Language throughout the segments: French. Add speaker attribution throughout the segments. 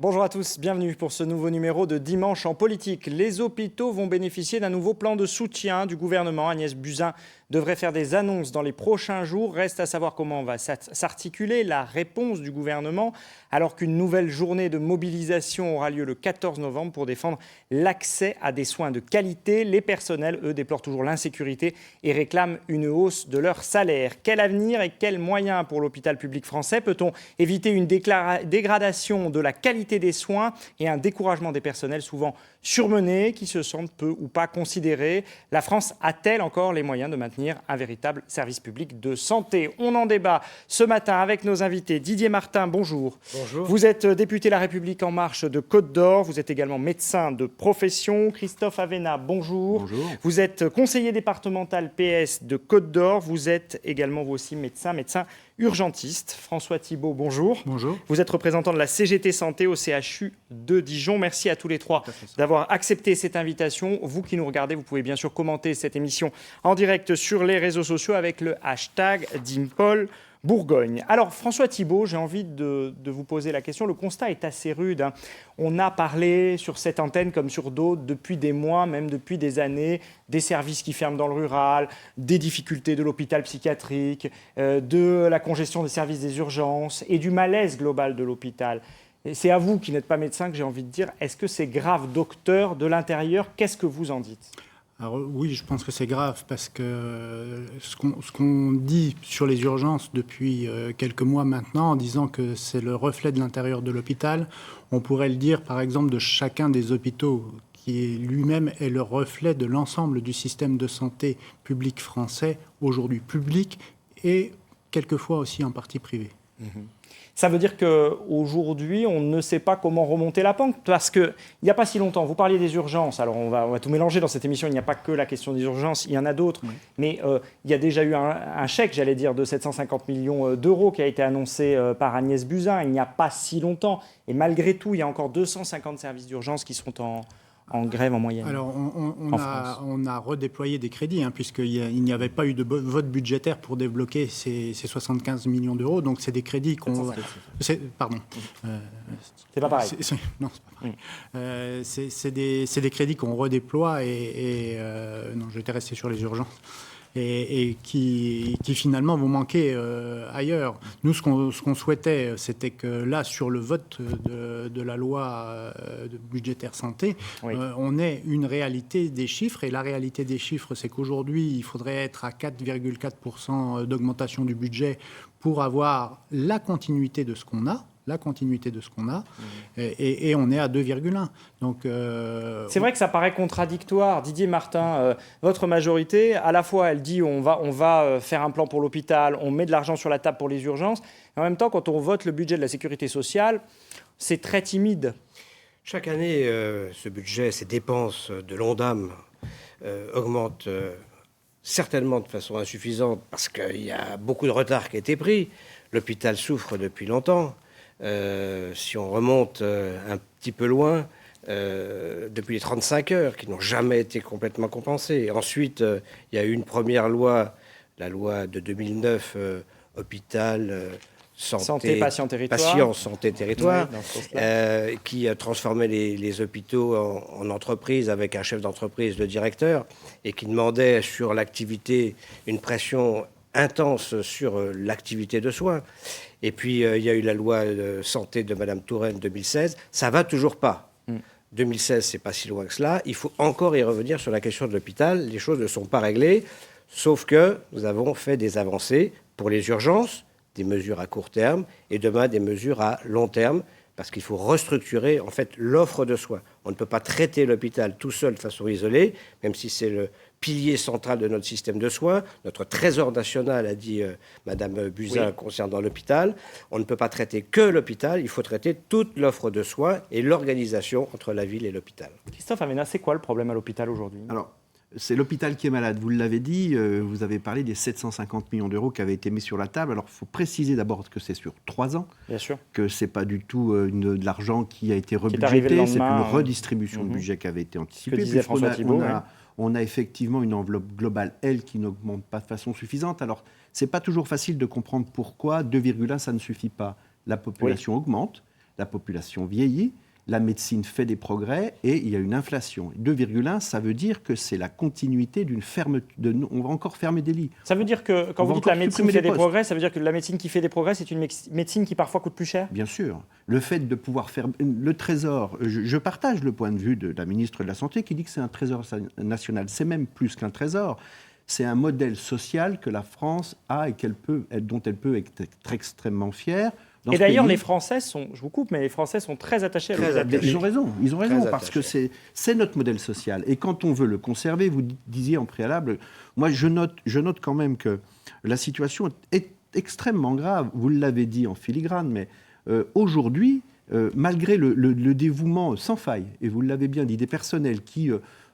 Speaker 1: Bonjour à tous, bienvenue pour ce nouveau numéro de Dimanche en politique. Les hôpitaux vont bénéficier d'un nouveau plan de soutien du gouvernement. Agnès Buzyn devrait faire des annonces dans les prochains jours. Reste à savoir comment va s'articuler la réponse du gouvernement alors qu'une nouvelle journée de mobilisation aura lieu le 14 novembre pour défendre l'accès à des soins de qualité. Les personnels, eux, déplorent toujours l'insécurité et réclament une hausse de leur salaire. Quel avenir et quels moyens pour l'hôpital public français? Peut-on éviter une dégradation de la qualité des soins et un découragement des personnels souvent surmenés qui se sentent peu ou pas considérés? La France a-t-elle encore les moyens de maintenir un véritable service public de santé? On en débat ce matin avec nos invités. Didier Martin, bonjour.
Speaker 2: Bonjour.
Speaker 1: Vous êtes député La République En Marche de Côte-d'Or. Vous êtes également médecin de profession. Christophe Avena, bonjour.
Speaker 2: Bonjour.
Speaker 1: Vous êtes conseiller départemental PS de Côte-d'Or. Vous êtes également, vous aussi, médecin urgentiste. François Thibault, bonjour.
Speaker 2: Bonjour.
Speaker 1: Vous êtes représentant de la CGT Santé au CHU de Dijon. Merci à tous les trois d'avoir accepté cette invitation. Vous qui nous regardez, vous pouvez bien sûr commenter cette émission en direct sur les réseaux sociaux avec le hashtag #DimpolBourgogne. Alors François Thibault, j'ai envie de vous poser la question. Le constat est assez rude. On a parlé sur cette antenne comme sur d'autres depuis des mois, même depuis des années, des services qui ferment dans le rural, des difficultés de l'hôpital psychiatrique, de la congestion des services des urgences et du malaise global de l'hôpital. Et c'est à vous qui n'êtes pas médecin que j'ai envie de dire, est-ce que c'est grave, docteur de l'intérieur? Qu'est-ce que vous en dites?
Speaker 2: Alors oui, je pense que c'est grave parce que ce qu'on dit sur les urgences depuis quelques mois maintenant, en disant que c'est le reflet de l'intérieur de l'hôpital, on pourrait le dire par exemple de chacun des hôpitaux qui lui-même est le reflet de l'ensemble du système de santé public français, aujourd'hui public et quelquefois aussi en partie privé.
Speaker 1: Ça veut dire qu'aujourd'hui, on ne sait pas comment remonter la pente. Parce qu'il n'y a pas si longtemps, vous parliez des urgences. Alors, on va tout mélanger dans cette émission. Il n'y a pas que la question des urgences, il y en a d'autres. Oui. Mais il y a déjà eu un chèque, j'allais dire, de 750 millions d'euros qui a été annoncé par Agnès Buzyn. Il n'y a pas si longtemps. Et malgré tout, il y a encore 250 services d'urgence qui sont en grève en moyenne.
Speaker 2: Alors, on a redéployé des crédits, puisqu'il n'y avait pas eu de vote budgétaire pour débloquer ces 75 millions d'euros. Donc, c'est des crédits qu'on... Pardon.
Speaker 1: C'est pas pareil.
Speaker 2: Non, c'est pas pareil. C'est des crédits qu'on redéploie non, j'étais resté sur les urgences. Et qui finalement vont manquer ailleurs. Nous, ce qu'on souhaitait, c'était que là, sur le vote de la loi budgétaire santé, oui, on ait une réalité des chiffres. Et la réalité des chiffres, c'est qu'aujourd'hui, il faudrait être à 4,4% d'augmentation du budget pour avoir la continuité de ce qu'on a. Et on est à 2,1. Donc,
Speaker 1: c'est vrai que ça paraît contradictoire. Didier Martin, votre majorité, à la fois, elle dit on va faire un plan pour l'hôpital, on met de l'argent sur la table pour les urgences. Et en même temps, quand on vote le budget de la sécurité sociale, c'est très timide.
Speaker 3: Chaque année, ce budget, ces dépenses de l'ONDAM augmentent certainement de façon insuffisante parce qu'il y a beaucoup de retard qui a été pris. L'hôpital souffre depuis longtemps. Si on remonte un petit peu loin, depuis les 35 heures qui n'ont jamais été complètement compensées. Et ensuite, il y a eu une première loi, la loi de 2009, hôpital, santé, patient, territoire. Santé, territoire, oui, qui a transformé les hôpitaux en entreprises avec un chef d'entreprise, le directeur, et qui demandait sur l'activité une pression intense sur l'activité de soins. Et puis, il y a eu la loi santé de Mme Touraine 2016. Ça ne va toujours pas. 2016, ce n'est pas si loin que cela. Il faut encore y revenir sur la question de l'hôpital. Les choses ne sont pas réglées, sauf que nous avons fait des avancées pour les urgences, des mesures à court terme, et demain, des mesures à long terme, parce qu'il faut restructurer, en fait, l'offre de soins. On ne peut pas traiter l'hôpital tout seul de façon isolée, même si c'est le pilier central de notre système de soins. Notre trésor national, a dit Mme Buzyn, oui, concernant l'hôpital. On ne peut pas traiter que l'hôpital, il faut traiter toute l'offre de soins et l'organisation entre la ville et l'hôpital.
Speaker 1: Christophe Avena, c'est quoi le problème à l'hôpital aujourd'hui?
Speaker 4: Alors, c'est l'hôpital qui est malade. Vous l'avez dit, vous avez parlé des 750 millions d'euros qui avaient été mis sur la table. Alors, il faut préciser d'abord que c'est sur 3 ans. Bien sûr. Que ce n'est pas du tout de l'argent qui a été rebudgété. C'est une redistribution de budget qui avait été anticipée.
Speaker 1: Que disait François Thibault.
Speaker 4: On a effectivement une enveloppe globale, elle, qui n'augmente pas de façon suffisante. Alors, ce n'est pas toujours facile de comprendre pourquoi 2,1, ça ne suffit pas. La population augmente. la population vieillit, la médecine fait des progrès et il y a une inflation. 2,1, ça veut dire que c'est la continuité d'une fermeture. On va encore fermer des lits.
Speaker 1: Ça veut dire que quand vous dites la médecine fait des progrès, ça veut dire que la médecine qui fait des progrès, c'est une médecine qui parfois coûte plus cher ?
Speaker 4: Bien sûr. Le fait de pouvoir faire... Le trésor, je partage le point de vue de la ministre de la Santé qui dit que c'est un trésor national. C'est même plus qu'un trésor. C'est un modèle social que la France a et dont elle peut être extrêmement fière.
Speaker 1: Et d'ailleurs, les Français sont, je vous coupe, mais les Français sont très attachés à l'hôpital.
Speaker 4: Ils ont raison, parce que c'est notre modèle social. Et quand on veut le conserver, vous disiez en préalable, moi je note quand même que la situation est extrêmement grave. Vous l'avez dit en filigrane, mais aujourd'hui, malgré le dévouement sans faille, et vous l'avez bien dit, des personnels qui...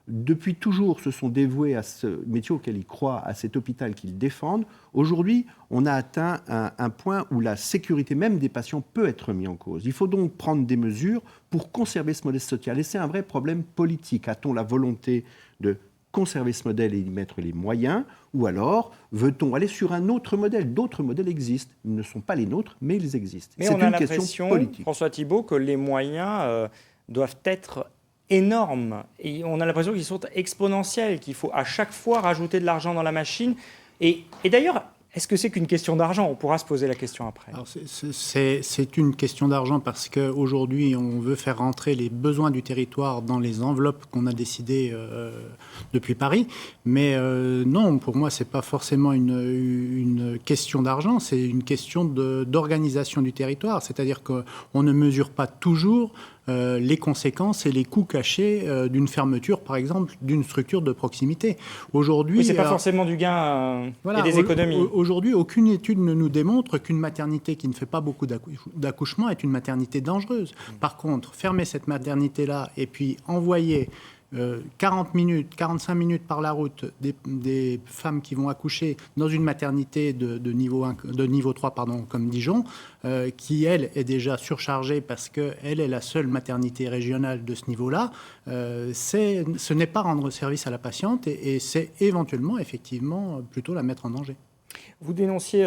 Speaker 4: depuis toujours, se sont dévoués à ce métier auquel ils croient, à cet hôpital qu'ils défendent. Aujourd'hui, on a atteint un point où la sécurité même des patients peut être mise en cause. Il faut donc prendre des mesures pour conserver ce modèle social. Et c'est un vrai problème politique. A-t-on la volonté de conserver ce modèle et y mettre les moyens ? Ou alors, veut-on aller sur un autre modèle ? D'autres modèles existent. Ils ne sont pas les nôtres, mais ils existent.
Speaker 1: Mais on a l'impression, François Thibault, que les moyens doivent être énormes. Et on a l'impression qu'ils sont exponentiels, qu'il faut à chaque fois rajouter de l'argent dans la machine. Et d'ailleurs, est-ce que c'est qu'une question d'argent ? On pourra se poser la question après.
Speaker 2: Alors c'est une question d'argent parce qu'aujourd'hui, on veut faire rentrer les besoins du territoire dans les enveloppes qu'on a décidées depuis Paris. Mais non, pour moi, ce n'est pas forcément une question d'argent, c'est une question d'organisation du territoire. C'est-à-dire qu'on ne mesure pas toujours les conséquences et les coûts cachés d'une fermeture, par exemple, d'une structure de proximité. Aujourd'hui,
Speaker 1: oui, c'est pas forcément du gain et des économies.
Speaker 2: Aujourd'hui, aucune étude ne nous démontre qu'une maternité qui ne fait pas beaucoup d'accouchements est une maternité dangereuse. Par contre, fermer cette maternité-là et puis envoyer 40 minutes, 45 minutes par la route des femmes qui vont accoucher dans une maternité de niveau 3, comme Dijon, qui, elle, est déjà surchargée parce qu'elle est la seule maternité régionale de ce niveau-là, ce n'est pas rendre service à la patiente et c'est éventuellement, effectivement, plutôt la mettre en danger.
Speaker 1: Vous dénonciez,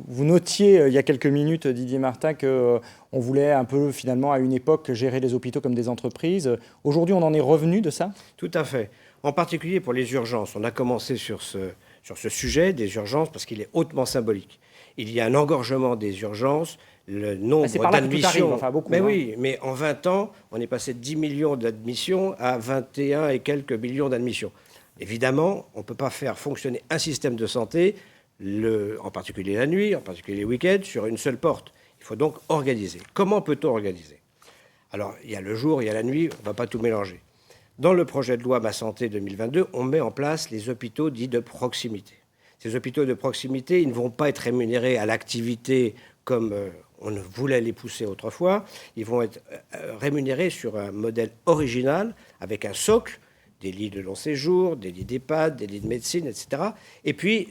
Speaker 1: vous notiez il y a quelques minutes, Didier Martin, qu'on voulait un peu, finalement, à une époque, gérer les hôpitaux comme des entreprises. Aujourd'hui, on en est revenu de ça ?
Speaker 3: Tout à fait. En particulier pour les urgences. On a commencé sur ce sujet des urgences parce qu'il est hautement symbolique. Il y a un engorgement des urgences, le nombre d'admissions. Mais oui, mais en 20 ans, on est passé de 10 millions d'admissions à 21 et quelques millions d'admissions. Évidemment, on ne peut pas faire fonctionner un système de santé, en particulier la nuit, en particulier les week-ends, sur une seule porte. Il faut donc organiser. Comment peut-on organiser ? Alors, il y a le jour, il y a la nuit, on ne va pas tout mélanger. Dans le projet de loi Ma Santé 2022, on met en place les hôpitaux dits de proximité. Ces hôpitaux de proximité, ils ne vont pas être rémunérés à l'activité comme on voulait les pousser autrefois. Ils vont être rémunérés sur un modèle original, avec un socle, des lits de long séjour, des lits d'EHPAD, des lits de médecine, etc. Et puis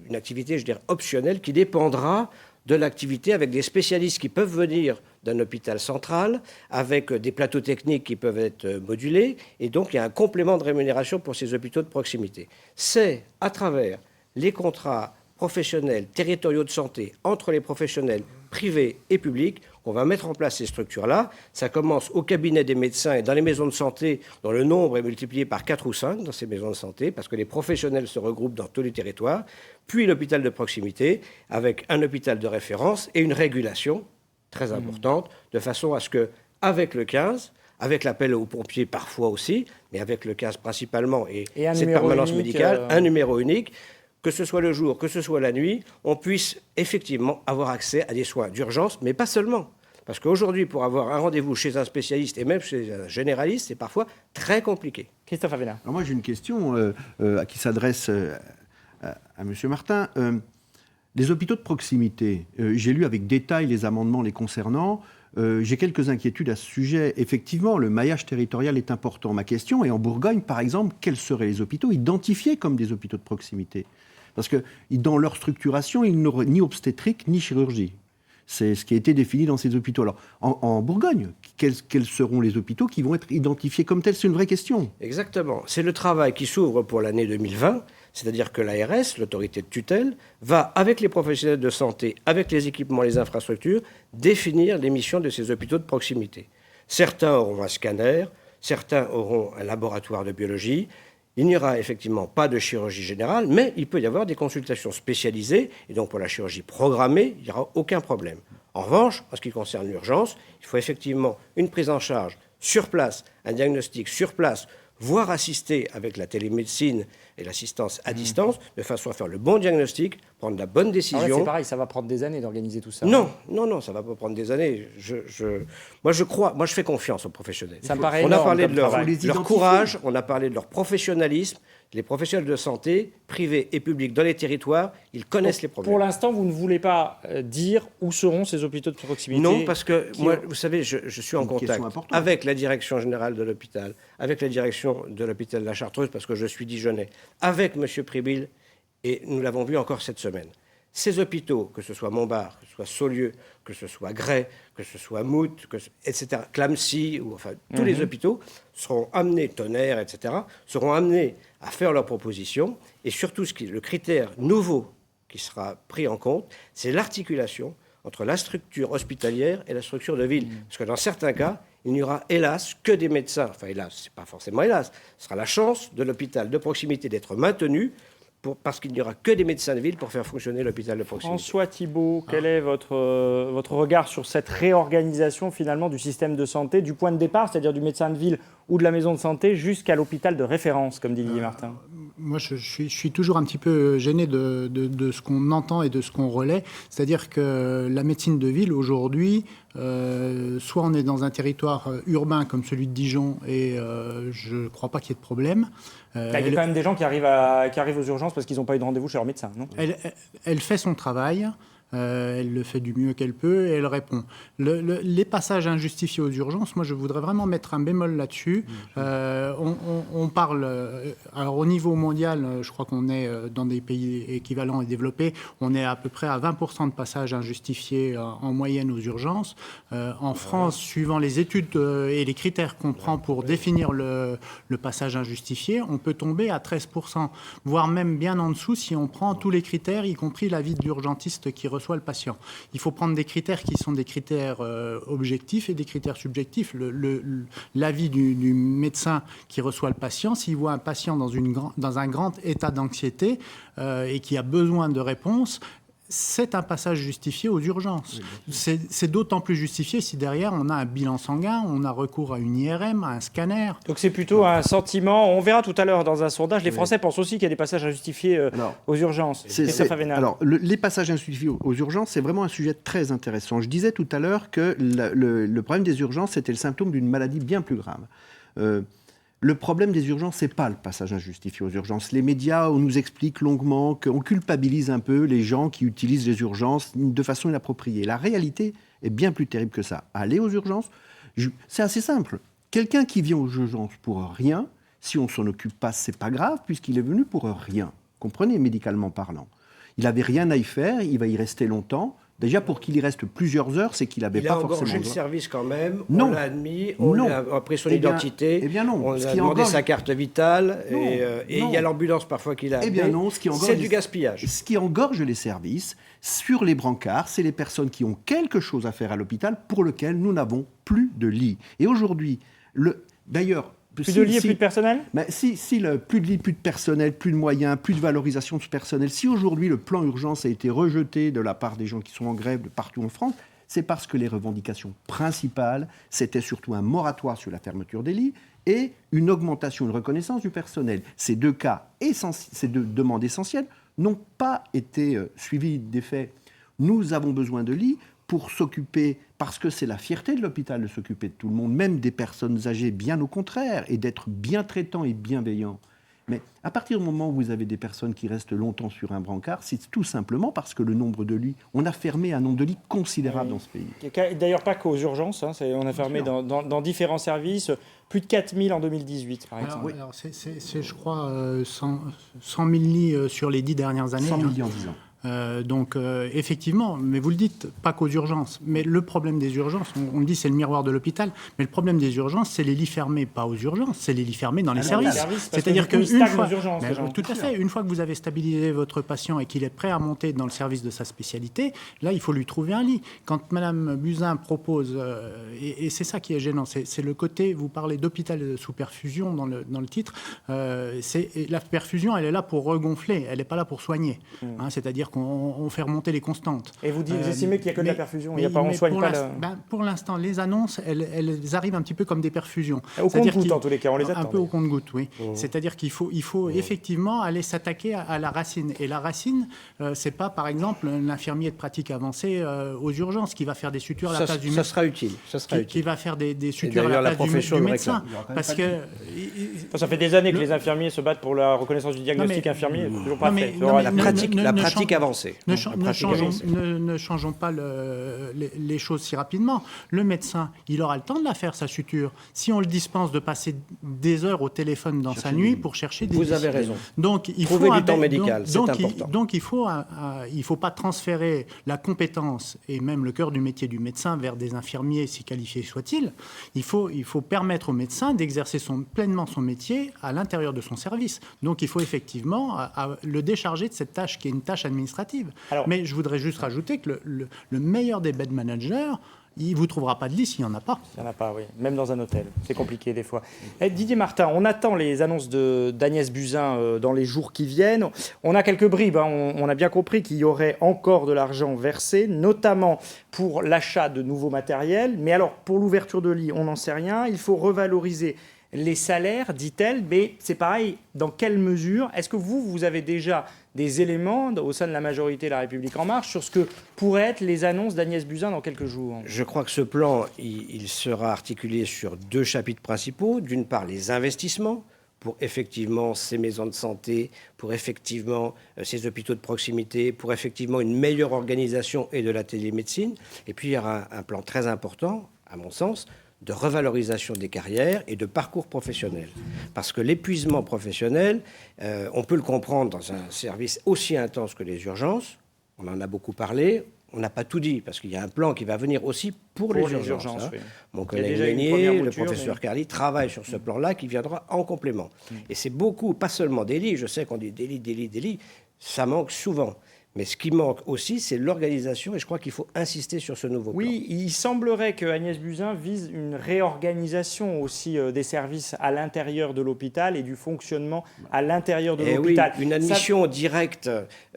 Speaker 3: une activité, je dirais, optionnelle qui dépendra de l'activité avec des spécialistes qui peuvent venir d'un hôpital central, avec des plateaux techniques qui peuvent être modulés. Et donc, il y a un complément de rémunération pour ces hôpitaux de proximité. C'est à travers les contrats professionnels, territoriaux de santé, entre les professionnels privés et publics, qu'on va mettre en place ces structures-là. Ça commence au cabinet des médecins et dans les maisons de santé, dont le nombre est multiplié par 4 ou 5 dans ces maisons de santé, parce que les professionnels se regroupent dans tous les territoires, puis l'hôpital de proximité, avec un hôpital de référence et une régulation très importante, de façon à ce que, avec le 15, avec l'appel aux pompiers parfois aussi, mais avec le 15 principalement, et cette permanence médicale, un numéro unique, que ce soit le jour, que ce soit la nuit, on puisse effectivement avoir accès à des soins d'urgence, mais pas seulement. Parce qu'aujourd'hui, pour avoir un rendez-vous chez un spécialiste et même chez un généraliste, c'est parfois très compliqué.
Speaker 1: Christophe Avena.
Speaker 4: Alors moi, j'ai une question qui s'adresse à M. Martin. Les hôpitaux de proximité, j'ai lu avec détail les amendements les concernant. J'ai quelques inquiétudes à ce sujet. Effectivement, le maillage territorial est important. Ma question est, en Bourgogne, par exemple, quels seraient les hôpitaux identifiés comme des hôpitaux de proximité ? Parce que dans leur structuration, ils n'auraient ni obstétrique ni chirurgie. C'est ce qui a été défini dans ces hôpitaux. Alors, en Bourgogne, quels seront les hôpitaux qui vont être identifiés comme tels? C'est une vraie question.
Speaker 3: Exactement. C'est le travail qui s'ouvre pour l'année 2020, c'est-à-dire que l'ARS, l'autorité de tutelle, va, avec les professionnels de santé, avec les équipements, les infrastructures, définir les missions de ces hôpitaux de proximité. Certains auront un scanner, certains auront un laboratoire de biologie. Il n'y aura effectivement pas de chirurgie générale, mais il peut y avoir des consultations spécialisées, et donc pour la chirurgie programmée, il n'y aura aucun problème. En revanche, en ce qui concerne l'urgence, il faut effectivement une prise en charge sur place, un diagnostic sur place, voire assister avec la télémédecine et l'assistance à distance, de façon à faire le bon diagnostic, prendre la bonne décision.
Speaker 1: Alors là, c'est pareil, ça va prendre des années d'organiser tout ça.
Speaker 3: Non, ça ne va pas prendre des années. Moi, je fais confiance aux professionnels.
Speaker 1: Ça me paraît
Speaker 3: on a
Speaker 1: énorme
Speaker 3: parlé
Speaker 1: comme
Speaker 3: de
Speaker 1: travail.
Speaker 3: leur courage, on a parlé de leur professionnalisme. Les professionnels de santé, privés et publics dans les territoires, ils connaissent les problèmes.
Speaker 1: Pour l'instant, vous ne voulez pas dire où seront ces hôpitaux de proximité?
Speaker 3: Non, parce que moi, vous savez, je suis en contact avec la direction générale de l'hôpital, avec la direction de l'hôpital de la Chartreuse, parce que je suis Dijonnais, avec M. Pribil, et nous l'avons vu encore cette semaine. Ces hôpitaux, que ce soit Montbard, que ce soit Saulieu, que ce soit Gray, que ce soit Mout, etc., Clamecy, ou enfin tous les hôpitaux seront amenés, Tonnerre, etc., seront amenés à faire leurs propositions. Et surtout, le critère nouveau qui sera pris en compte, c'est l'articulation entre la structure hospitalière et la structure de ville. Parce que dans certains cas, il n'y aura hélas que des médecins. Enfin hélas, c'est pas forcément hélas. Ce sera la chance de l'hôpital de proximité d'être maintenu, parce qu'il n'y aura que des médecins de ville pour faire fonctionner l'hôpital de proximité.
Speaker 1: François Thibault, quel est votre regard sur cette réorganisation finalement du système de santé, du point de départ, c'est-à-dire du médecin de ville ou de la maison de santé, jusqu'à l'hôpital de référence, comme dit Didier Martin?
Speaker 2: Moi, je suis toujours un petit peu gêné de ce qu'on entend et de ce qu'on relaie. C'est-à-dire que la médecine de ville, aujourd'hui, soit on est dans un territoire urbain comme celui de Dijon, et je ne crois pas qu'il y ait de problème.
Speaker 1: Il y a quand même des gens qui arrivent aux urgences parce qu'ils n'ont pas eu de rendez-vous chez leur médecin, non?
Speaker 2: Elle fait son travail. Elle le fait du mieux qu'elle peut et elle répond. Les passages injustifiés aux urgences, moi je voudrais vraiment mettre un bémol là-dessus. On parle, alors au niveau mondial, je crois qu'on est dans des pays équivalents et développés, on est à peu près à 20% de passages injustifiés en moyenne aux urgences. En France, suivant les études et les critères qu'on prend pour définir le passage injustifié, on peut tomber à 13%, voire même bien en dessous si on prend tous les critères, y compris l'avis de l'urgentiste qui reçoit le patient. Il faut prendre des critères qui sont des critères objectifs et des critères subjectifs. L'avis du médecin qui reçoit le patient, s'il voit un patient dans un grand état d'anxiété et qui a besoin de réponse, c'est un passage justifié aux urgences. C'est d'autant plus justifié si derrière on a un bilan sanguin, on a recours à une IRM, à un scanner.
Speaker 1: Donc c'est plutôt un sentiment. On verra tout à l'heure dans un sondage. Les Français pensent aussi qu'il y a des passages injustifiés aux urgences.
Speaker 4: Alors, les passages injustifiés aux urgences, c'est vraiment un sujet très intéressant. Je disais tout à l'heure que le problème des urgences, c'était le symptôme d'une maladie bien plus grave. Le problème des urgences, c'est pas le passage injustifié aux urgences. Les médias, on nous explique longuement qu'on culpabilise un peu les gens qui utilisent les urgences de façon inappropriée. La réalité est bien plus terrible que ça. Aller aux urgences, c'est assez simple. Quelqu'un qui vient aux urgences pour rien, si on s'en occupe pas, c'est pas grave, puisqu'il est venu pour rien. Comprenez, médicalement parlant. Il n'avait rien à y faire, il va y rester longtemps. Déjà, pour qu'il y reste plusieurs heures, c'est qu'il n'avait pas forcément...
Speaker 3: Il a engorgé le service quand même,
Speaker 4: non.
Speaker 3: On l'a admis, on a pris son identité, on a demandé sa carte vitale, et il y a l'ambulance parfois qu'il a amené. C'est du gaspillage.
Speaker 4: Ce qui engorge les services, sur les brancards, c'est les personnes qui ont quelque chose à faire à l'hôpital pour lequel nous n'avons plus de lits. Et aujourd'hui, d'ailleurs...
Speaker 1: Plus de lits et plus de personnel ?
Speaker 4: Plus de lits, plus de personnel, plus de moyens, plus de valorisation de ce personnel. Si aujourd'hui le plan urgence a été rejeté de la part des gens qui sont en grève de partout en France, c'est parce que les revendications principales, c'était surtout un moratoire sur la fermeture des lits et une augmentation, une reconnaissance du personnel. Ces deux demandes essentielles n'ont pas été suivies d'effet. Nous avons besoin de lits pour s'occuper, parce que c'est la fierté de l'hôpital de s'occuper de tout le monde, même des personnes âgées, bien au contraire, et d'être bien traitant et bienveillant. Mais à partir du moment où vous avez des personnes qui restent longtemps sur un brancard, c'est tout simplement parce que le nombre de lits, on a fermé un nombre de lits considérable dans ce pays.
Speaker 1: D'ailleurs, pas qu'aux urgences, on a fermé dans différents services, plus de 4000 en 2018, par exemple.
Speaker 2: Alors c'est je crois, 100 000 lits sur les 10 dernières années.
Speaker 4: 100 000 lits en 10 ans.
Speaker 2: Effectivement, mais vous le dites, pas qu'aux urgences. Mais le problème des urgences, on le dit, c'est le miroir de l'hôpital. Mais le problème des urgences, c'est les lits fermés, pas aux urgences, c'est les lits fermés dans les services. C'est-à-dire qu'une fois, tout à fait, une fois que vous avez stabilisé votre patient et qu'il est prêt à monter dans le service de sa spécialité, là, il faut lui trouver un lit. Quand Mme Buzyn propose, et c'est ça qui est gênant, c'est le côté, vous parlez d'hôpital sous perfusion dans le titre, la perfusion, elle est là pour regonfler, elle n'est pas là pour soigner. C'est-à-dire qu'on fait remonter les constantes.
Speaker 1: Et vous estimez qu'il n'y a que de la perfusion, on soigne pas
Speaker 2: pour l'instant, les annonces, elles arrivent un petit peu comme des perfusions.
Speaker 1: Au compte-goutte, en tous les cas, on les attend.
Speaker 2: Un peu au compte-goutte, oui. C'est-à-dire qu'il faut effectivement aller s'attaquer à la racine. Et la racine, c'est pas, par exemple, l'infirmier de pratique avancée aux urgences qui va faire des sutures à la place du médecin.
Speaker 3: Ça sera utile.
Speaker 2: Qui va faire des sutures à la place du médecin. Parce que...
Speaker 1: Ça fait des années que les infirmiers se battent pour la reconnaissance du diagnostic infirmier. C'est toujours pas fait.
Speaker 3: La pratique avancée.
Speaker 2: Ne changeons pas les choses si rapidement. Le médecin, il aura le temps de la faire, sa suture. Si on le dispense de passer des heures au téléphone dans sa nuit pour chercher des...
Speaker 3: Vous avez raison.
Speaker 2: Donc, il
Speaker 3: Trouver
Speaker 2: faut
Speaker 3: du temps médical, c'est important.
Speaker 2: Donc, il faut pas transférer la compétence et même le cœur du métier du médecin vers des infirmiers, si qualifiés soient-ils. Il faut permettre au médecin d'exercer pleinement son métier à l'intérieur de son service. Donc, il faut effectivement le décharger de cette tâche qui est une tâche administrative. Mais je voudrais juste rajouter que le meilleur des bed managers, il ne vous trouvera pas de lit s'il n'y en a pas.
Speaker 1: Il n'y en a pas, oui. Même dans un hôtel. C'est compliqué des fois. Didier Martin, on attend les annonces d'Agnès Buzyn dans les jours qui viennent. On a quelques bribes. On a bien compris qu'il y aurait encore de l'argent versé, notamment pour l'achat de nouveaux matériels. Mais alors, pour l'ouverture de lits, on n'en sait rien. Il faut revaloriser les salaires, dit-elle. Mais c'est pareil, dans quelle mesure? Est-ce que vous avez déjà des éléments au sein de la majorité La République En Marche sur ce que pourraient être les annonces d'Agnès Buzyn dans quelques jours?
Speaker 3: Je crois que ce plan, il sera articulé sur 2 chapitres principaux. D'une part, les investissements pour effectivement ces maisons de santé, pour effectivement ces hôpitaux de proximité, pour effectivement une meilleure organisation et de la télémédecine. Et puis, il y aura un plan très important, à mon sens, de revalorisation des carrières et de parcours professionnels. Parce que l'épuisement professionnel, on peut le comprendre dans un service aussi intense que les urgences. On en a beaucoup parlé. On n'a pas tout dit, parce qu'il y a un plan qui va venir aussi pour les urgences.
Speaker 1: Oui.
Speaker 3: Mon collègue Meunier, le professeur Carly, travaille sur ce plan-là qui viendra en complément. Et c'est beaucoup, pas seulement des lits. Je sais qu'on dit des lits. Ça manque souvent. Mais ce qui manque aussi, c'est l'organisation, et je crois qu'il faut insister sur ce nouveau plan.
Speaker 1: Oui, il semblerait que Agnès Buzyn vise une réorganisation aussi des services à l'intérieur de l'hôpital et du fonctionnement à l'intérieur de l'hôpital.
Speaker 3: Oui, une admission directe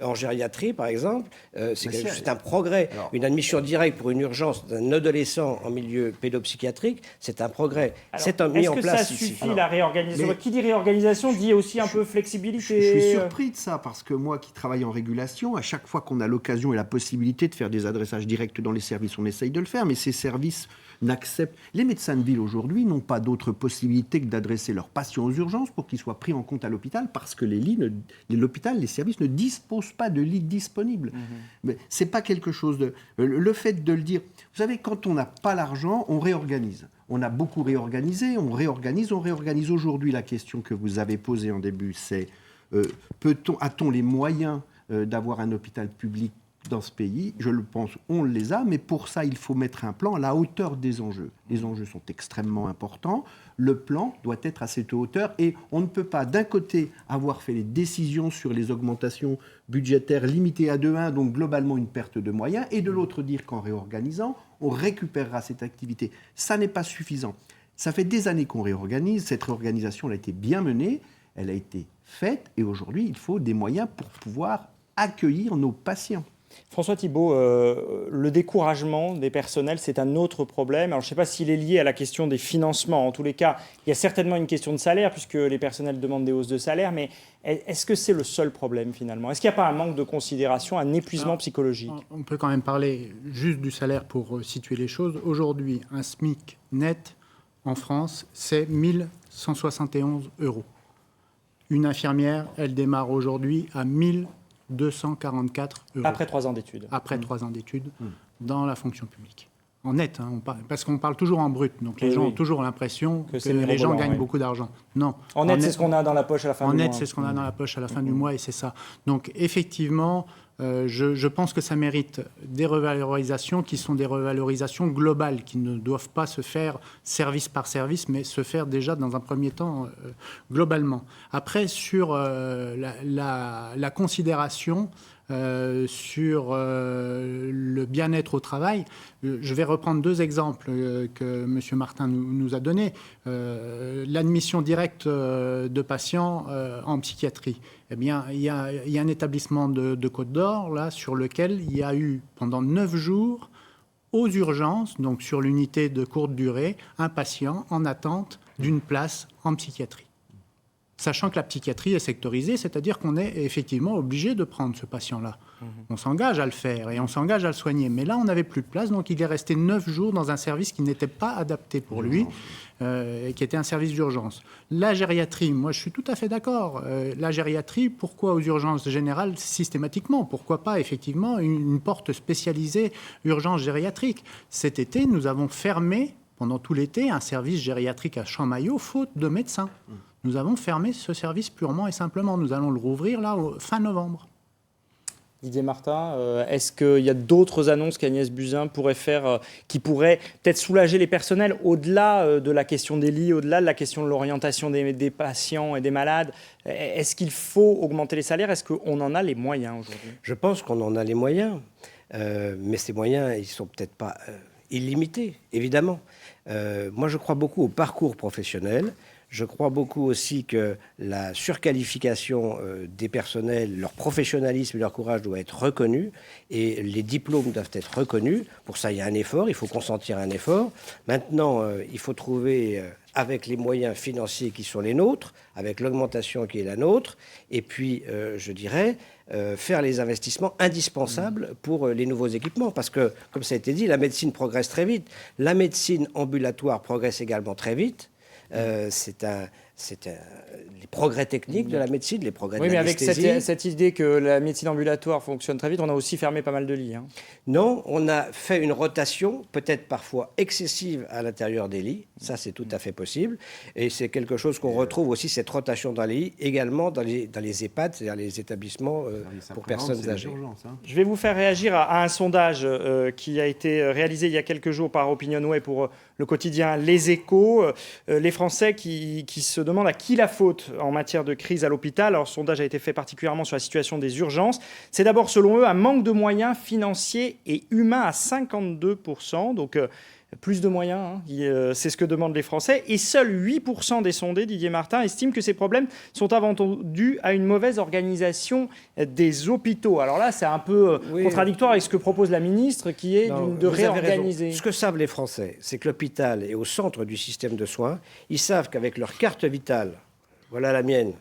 Speaker 3: en gériatrie, par exemple, c'est un progrès. Alors, une admission directe pour une urgence d'un adolescent en milieu pédopsychiatrique, c'est un progrès. C'est mis en place
Speaker 1: ici. Est-ce que ça suffit, la réorganisation? Qui dit réorganisation dit aussi un peu flexibilité.
Speaker 4: Je suis surpris de ça, parce que moi qui travaille en régulation, à chaque fois qu'on a l'occasion et la possibilité de faire des adressages directs dans les services, on essaye de le faire, mais ces services n'acceptent... Les médecins de ville aujourd'hui n'ont pas d'autre possibilité que d'adresser leurs patients aux urgences pour qu'ils soient pris en compte à l'hôpital, parce que l'hôpital, les services ne disposent pas de lits disponibles. Mais c'est pas quelque chose de... Le fait de le dire... Vous savez, quand on n'a pas l'argent, on réorganise. On a beaucoup réorganisé, on réorganise. Aujourd'hui, la question que vous avez posée en début, c'est a-t-on les moyens d'avoir un hôpital public dans ce pays? Je le pense, on les a, mais pour ça, il faut mettre un plan à la hauteur des enjeux. Les enjeux sont extrêmement importants. Le plan doit être à cette hauteur et on ne peut pas, d'un côté, avoir fait les décisions sur les augmentations budgétaires limitées à 2,1, donc globalement une perte de moyens, et de l'autre dire qu'en réorganisant, on récupérera cette activité. Ça n'est pas suffisant. Ça fait des années qu'on réorganise. Cette réorganisation, elle a été bien menée, elle a été faite, et aujourd'hui, il faut des moyens pour pouvoir accueillir nos patients.
Speaker 1: François Thibault, le découragement des personnels, c'est un autre problème. Alors, je ne sais pas s'il est lié à la question des financements. En tous les cas, il y a certainement une question de salaire, puisque les personnels demandent des hausses de salaire. Mais est-ce que c'est le seul problème, finalement? Est-ce qu'il n'y a pas un manque de considération, un épuisement psychologique?
Speaker 2: On peut quand même parler juste du salaire pour situer les choses. Aujourd'hui, un SMIC net en France, c'est 1 171 €. Une infirmière, elle démarre aujourd'hui à 1 244 €.
Speaker 1: Après 3 ans d'études.
Speaker 2: Après 3 ans d'études dans la fonction publique. En net, hein, parce qu'on parle toujours en brut. Donc les gens ont toujours l'impression que les gens gagnent beaucoup d'argent. Non.
Speaker 1: En net, c'est ce qu'on a dans la poche à la fin du mois.
Speaker 2: En net, c'est ce qu'on a dans la poche à la fin du mois et c'est ça. Donc effectivement, je pense que ça mérite des revalorisations qui sont des revalorisations globales, qui ne doivent pas se faire service par service, mais se faire déjà dans un premier temps globalement. Après, sur la considération sur le bien-être au travail, je vais reprendre 2 exemples que M. Martin nous a donnés. L'admission directe de patients en psychiatrie. Eh bien, il y a un établissement de Côte-d'Or, là, sur lequel il y a eu, pendant 9 jours, aux urgences, donc sur l'unité de courte durée, un patient en attente d'une place en psychiatrie. Sachant que la psychiatrie est sectorisée, c'est-à-dire qu'on est effectivement obligé de prendre ce patient-là. On s'engage à le faire et on s'engage à le soigner. Mais là, on n'avait plus de place, donc il est resté 9 jours dans un service qui n'était pas adapté pour lui, et qui était un service d'urgence. La gériatrie, moi je suis tout à fait d'accord. La gériatrie, pourquoi aux urgences générales systématiquement? Pourquoi pas effectivement une porte spécialisée urgence gériatrique? Cet été, nous avons fermé, pendant tout l'été, un service gériatrique à Champmaillot, faute de médecins. Nous avons fermé ce service purement et simplement. Nous allons le rouvrir là, fin novembre.
Speaker 1: Didier Martin, est-ce qu'il y a d'autres annonces qu'Agnès Buzyn pourrait faire qui pourraient peut-être soulager les personnels au-delà de la question des lits, au-delà de la question de l'orientation des patients et des malades? Est-ce qu'il faut augmenter les salaires? Est-ce qu'on en a les moyens aujourd'hui?
Speaker 3: Je pense qu'on en a les moyens, mais ces moyens, ils ne sont peut-être pas illimités, évidemment. Moi, je crois beaucoup au parcours professionnel. Je crois beaucoup aussi que la surqualification des personnels, leur professionnalisme et leur courage doit être reconnu et les diplômes doivent être reconnus. Pour ça, il y a un effort, il faut consentir un effort. Maintenant, il faut trouver, avec les moyens financiers qui sont les nôtres, avec l'augmentation qui est la nôtre, et puis, je dirais, faire les investissements indispensables pour les nouveaux équipements. Parce que, comme ça a été dit, la médecine progresse très vite. La médecine ambulatoire progresse également très vite. C'est les progrès techniques de la médecine, les progrès de l'anesthésie.
Speaker 1: Oui, mais avec cette idée que la médecine ambulatoire fonctionne très vite, on a aussi fermé pas mal de lits.
Speaker 3: Non, on a fait une rotation, peut-être parfois excessive à l'intérieur des lits. Ça, c'est tout à fait possible. Et c'est quelque chose qu'on retrouve aussi, cette rotation dans les lits, également dans les EHPAD, c'est-à-dire les établissements pour personnes âgées.
Speaker 1: Je vais vous faire réagir à un sondage qui a été réalisé il y a quelques jours par Opinionway pour le quotidien Les Échos. Les Français qui se demandent à qui la faute en matière de crise à l'hôpital. Alors, ce sondage a été fait particulièrement sur la situation des urgences. C'est d'abord, selon eux, un manque de moyens financiers et humains à 52%. Donc, plus de moyens, c'est ce que demandent les Français. Et seuls 8% des sondés, Didier Martin, estiment que ces problèmes sont avant tout dus à une mauvaise organisation des hôpitaux. Alors là, c'est un peu contradictoire avec ce que propose la ministre, qui est de réorganiser.
Speaker 3: Ce que savent les Français, c'est que l'hôpital est au centre du système de soins. Ils savent qu'avec leur carte vitale, voilà la mienne,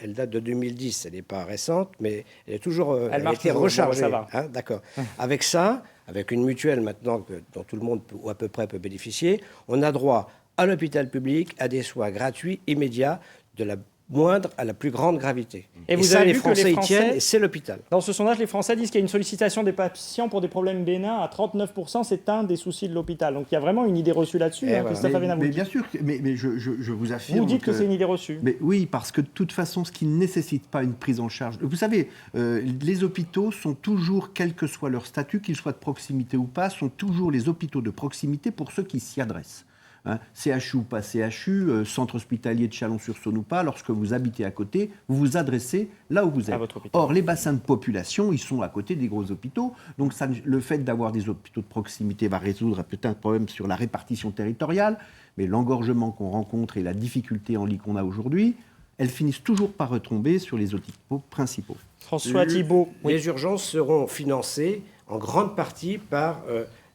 Speaker 3: elle date de 2010, elle n'est pas récente, mais elle est toujours elle a été rechargée. Ça va. D'accord. Avec ça, avec une mutuelle maintenant dont tout le monde ou à peu près peut bénéficier, on a droit à l'hôpital public à des soins gratuits, immédiats, de la moindre à la plus grande gravité. Et vous avez vu que les Français y tiennent, et c'est l'hôpital.
Speaker 1: Dans ce sondage, les Français disent qu'il y a une sollicitation des patients pour des problèmes bénins à 39%. C'est un des soucis de l'hôpital. Donc il y a vraiment une idée reçue là-dessus. Christophe Avena,
Speaker 4: mais bien sûr, mais je vous affirme.
Speaker 1: Vous dites que c'est une idée reçue.
Speaker 4: Mais oui, parce que de toute façon, ce qui ne nécessite pas une prise en charge. Vous savez, les hôpitaux sont toujours, quel que soit leur statut, qu'ils soient de proximité ou pas, sont toujours les hôpitaux de proximité pour ceux qui s'y adressent. CHU ou pas CHU, centre hospitalier de Chalon-sur-Saône ou pas, lorsque vous habitez à côté, vous vous adressez là où vous êtes. Or, les bassins de population, ils sont à côté des gros hôpitaux. Donc, le fait d'avoir des hôpitaux de proximité va résoudre peut-être un problème sur la répartition territoriale, mais l'engorgement qu'on rencontre et la difficulté en lit qu'on a aujourd'hui, elles finissent toujours par retomber sur les hôpitaux principaux.
Speaker 1: François Thibault.
Speaker 3: Les urgences seront financées en grande partie par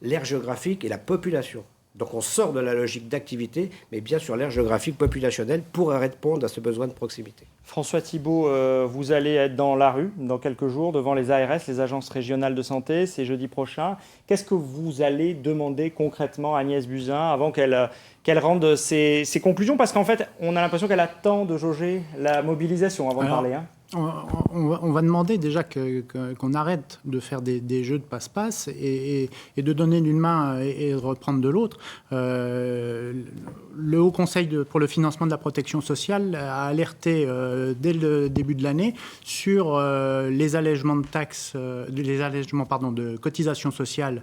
Speaker 3: l'aire géographique et la population. Donc on sort de la logique d'activité, mais bien sur l'aire géographique populationnelle pour répondre à ce besoin de proximité.
Speaker 1: François Thibault, vous allez être dans la rue dans quelques jours devant les ARS, les agences régionales de santé, c'est jeudi prochain. Qu'est-ce que vous allez demander concrètement à Agnès Buzyn avant qu'elle rende ses conclusions? Parce qu'en fait, on a l'impression qu'elle attend de jauger la mobilisation avant de parler.
Speaker 2: On va demander déjà qu'on arrête de faire des jeux de passe-passe et de donner d'une main et de reprendre de l'autre. Le Haut Conseil pour le financement de la protection sociale a alerté dès le début de l'année sur les allègements de taxes, de cotisations sociales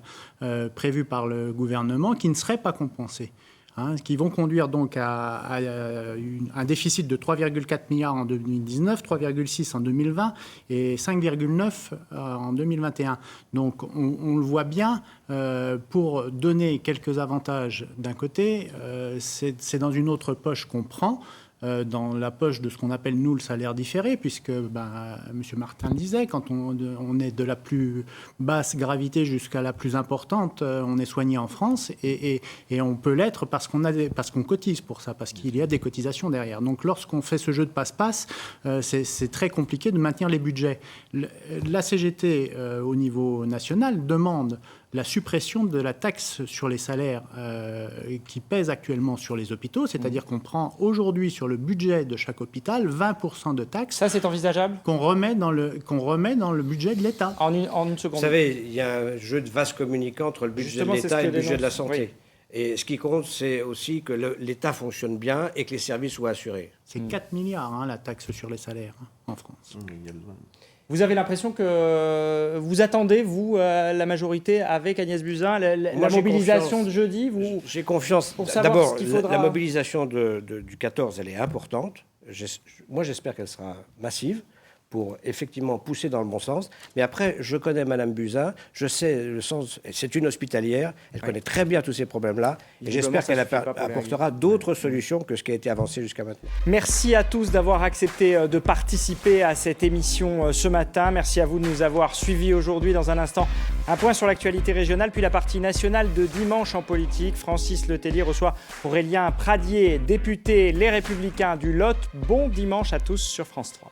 Speaker 2: prévus par le gouvernement qui ne seraient pas compensés. Qui vont conduire donc à un déficit de 3,4 milliards en 2019, 3,6 en 2020 et 5,9 en 2021. Donc on le voit bien, pour donner quelques avantages d'un côté, c'est dans une autre poche qu'on prend, dans la poche de ce qu'on appelle, nous, le salaire différé, puisque M. Martin le disait, quand on est de la plus basse gravité jusqu'à la plus importante, on est soigné en France, et on peut l'être parce qu'on cotise pour ça, parce qu'il y a des cotisations derrière. Donc lorsqu'on fait ce jeu de passe-passe, c'est très compliqué de maintenir les budgets. La CGT, au niveau national, demande la suppression de la taxe sur les salaires qui pèse actuellement sur les hôpitaux, c'est-à-dire qu'on prend aujourd'hui sur le budget de chaque hôpital 20% de taxes.
Speaker 1: Ça, c'est envisageable ?
Speaker 2: Qu'on remet dans le budget de l'État.
Speaker 1: En une seconde.
Speaker 3: Vous savez, il y a un jeu de vase communicant entre le budget de l'État et le budget de la santé. Oui. Et ce qui compte, c'est aussi que l'État fonctionne bien et que les services soient assurés.
Speaker 2: C'est 4 milliards, la taxe sur les salaires en France.
Speaker 1: Vous avez l'impression que vous attendez, vous, la majorité, avec Agnès Buzyn, la mobilisation de jeudi
Speaker 3: J'ai confiance. D'abord, la mobilisation du 14, elle est importante. Moi, j'espère qu'elle sera massive pour effectivement pousser dans le bon sens. Mais après, je connais Mme Buzyn, je sais le sens, c'est une hospitalière, elle connaît très bien tous ces problèmes-là, et j'espère qu'elle apportera d'autres solutions que ce qui a été avancé jusqu'à maintenant.
Speaker 1: Merci à tous d'avoir accepté de participer à cette émission ce matin. Merci à vous de nous avoir suivis aujourd'hui. Dans un instant, un point sur l'actualité régionale, puis la partie nationale de Dimanche en politique. Francis Letellier reçoit Aurélien Pradier, député Les Républicains du Lot. Bon dimanche à tous sur France 3.